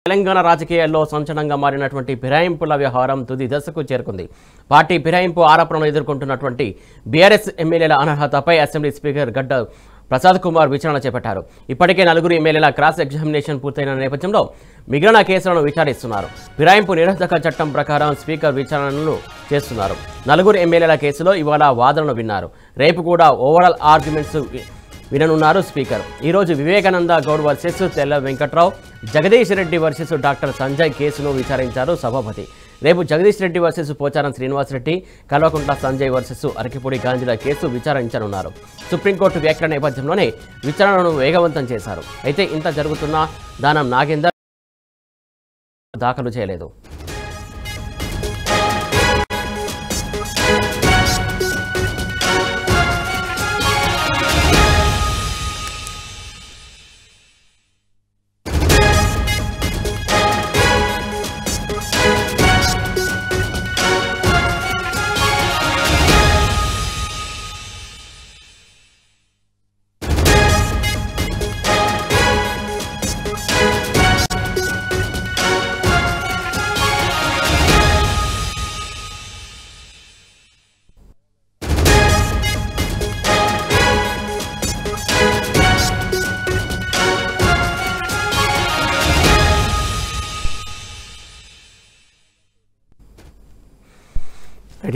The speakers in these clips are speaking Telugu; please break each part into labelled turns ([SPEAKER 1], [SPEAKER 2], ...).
[SPEAKER 1] తెలంగాణ రాజకీయాల్లో సంచలనంగా మారినటువంటి ఫిరాయింపుల వ్యవహారం తుది దశకు చేరుకుంది. పార్టీ ఫిరాయింపు ఆరోపణలు ఎదుర్కొంటున్నటువంటి బీఆర్ఎస్ ఎమ్మెల్యేల అనర్హతపై అసెంబ్లీ స్పీకర్ గడ్డ ప్రసాద్ కుమార్ విచారణ చేపట్టారు. ఇప్పటికే 4 ఎమ్మెల్యేల క్రాస్ ఎగ్జామినేషన్ పూర్తయిన నేపథ్యంలో మిగిలిన కేసులను విచారిస్తున్నారు. ఫిరాయింపు నిరోధక చట్టం ప్రకారం స్పీకర్ విచారణలు చేస్తున్నారు. 4 ఎమ్మెల్యేల కేసులో ఇవాళ వాదనలు విన్నారు. రేపు కూడా ఓవరాల్ ఆర్గ్యుమెంట్స్ విననున్నారు స్పీకర్. ఈరోజు Vivekananda Goud versus Tella Venkatrao, Jagadish Reddy versus doctor Sanjay కేసును విచారించారు సభాపతి. రేపు జగదీష్ రెడ్డి వర్సెస్ పోచారం శ్రీనివాసరెడ్డి, కల్వకుంట్ల సంజయ్ వర్సెస్ అరకిపూడి గాంజీల కేసు విచారించనున్నారు. సుప్రీంకోర్టు వ్యాఖ్యల నేపథ్యంలోనే విచారణను వేగవంతం చేశారు. అయితే ఇంత జరుగుతున్నా దానం నాగేందర్ దాఖలు చేయలేదు.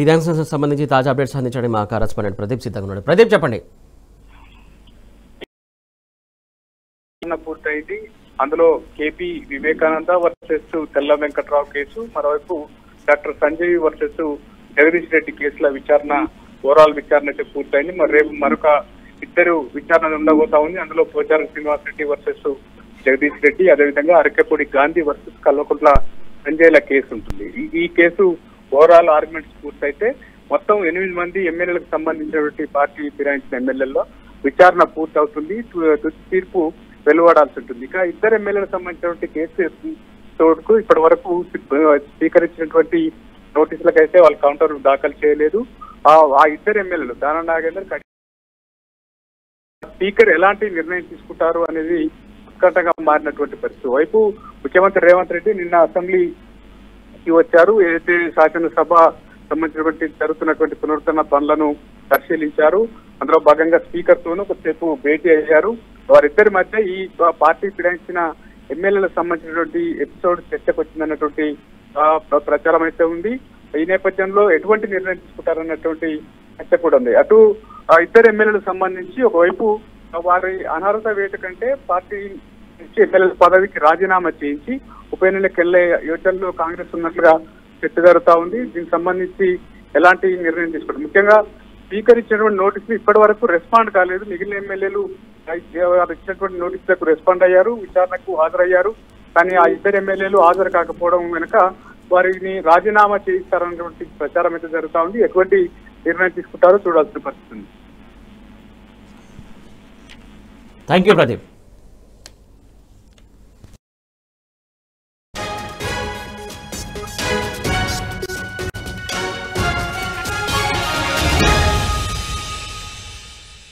[SPEAKER 1] ఇదానికి సంబంధించి తాజా అప్డేట్స్ అందించడం మా కరెస్పాండెంట్ ప్రదీప్ సిద్ధంగా ఉన్నాడు. ప్రదీప్, చెప్పండి.
[SPEAKER 2] పూర్తయింది. అందులో KP Vivekananda versus Tella Venkatrao case, మరోవైపు డాక్టర్ సంజయ్ వర్సెస్ జగదీష్ రెడ్డి కేసుల విచారణ, ఓవరాల్ విచారణ అయితే పూర్తయింది. మరి రేపు మరొక 2 విచారణ ఉండబోతా ఉంది. అందులో పోచారం శ్రీనివాస్ రెడ్డి వర్సెస్ జగదీష్ రెడ్డి, అదేవిధంగా అరకెపూడి గాంధీ వర్సెస్ కల్వకుంట్ల సంజయ్ల కేసు ఉంటుంది. ఈ కేసు ఓవరాల్ ఆర్గ్యుమెంట్స్ పూర్తయితే మొత్తం 8 మంది ఎమ్మెల్యేలకు సంబంధించినటువంటి పార్టీ ఫిరాయించిన ఎమ్మెల్యేల్లో విచారణ పూర్తవుతుంది. తుది తీర్పు వెలువడాల్సి ఉంటుంది. ఇక 2 ఎమ్మెల్యేలకు సంబంధించినటువంటి కేసు తోడుకు ఇప్పటి వరకు స్పీకర్ ఇచ్చినటువంటి నోటీసులకైతే వాళ్ళు కౌంటర్ దాఖలు చేయలేదు. ఆ 2 ఎమ్మెల్యేలు దానం నాగేందర్, స్పీకర్ ఎలాంటి నిర్ణయం తీసుకుంటారు అనేది ఉత్కంఠగా మారినటువంటి పరిస్థితి. వైపు ముఖ్యమంత్రి రేవంత్ రెడ్డి నిన్న అసెంబ్లీ వచ్చారు. ఏదైతే శాసనసభ సంబంధించినటువంటి జరుగుతున్నటువంటి పునరుద్ధరణ పనులను పరిశీలించారు. అందులో భాగంగా స్పీకర్ తోనూ కొద్దిసేపు భేటీ అయ్యారు. వారిద్దరి మధ్య ఈ పార్టీ ఫిరాయించిన ఎమ్మెల్యేలకు సంబంధించినటువంటి ఎపిసోడ్ చర్చకు వచ్చిందన్నటువంటి ప్రచారం అయితే ఉంది. ఈ నేపథ్యంలో ఎటువంటి నిర్ణయం తీసుకుంటారన్నటువంటి చర్చ కూడా ఉంది. అటు 2 ఎమ్మెల్యేలకు సంబంధించి ఒకవైపు వారి అనర్హత వేట కంటే పార్టీ నుంచి ఎమ్మెల్యేల పదవికి రాజీనామా చేయించి ఉప ఎన్నికలకు వెళ్లే యోచనలో కాంగ్రెస్ ఉన్నట్లుగా చర్చ జరుగుతా ఉంది. దీనికి సంబంధించి ఎలాంటి నిర్ణయం తీసుకుంటారు? ముఖ్యంగా స్పీకర్ ఇచ్చినటువంటి నోటీసులు ఇప్పటి వరకు రెస్పాండ్ కాలేదు. మిగిలిన ఎమ్మెల్యేలు ఇచ్చినటువంటి నోటీసులకు రెస్పాండ్ అయ్యారు, విచారణకు హాజరయ్యారు. కానీ ఆ 2 ఎమ్మెల్యేలు హాజరు కాకపోవడం వెనుక వారిని రాజీనామా చేయిస్తారన్నటువంటి ప్రచారం అయితే జరుగుతా ఉంది. ఎటువంటి నిర్ణయం తీసుకుంటారో చూడాల్సిన పరిస్థితి ఉంది.
[SPEAKER 1] Thank you Pradeep.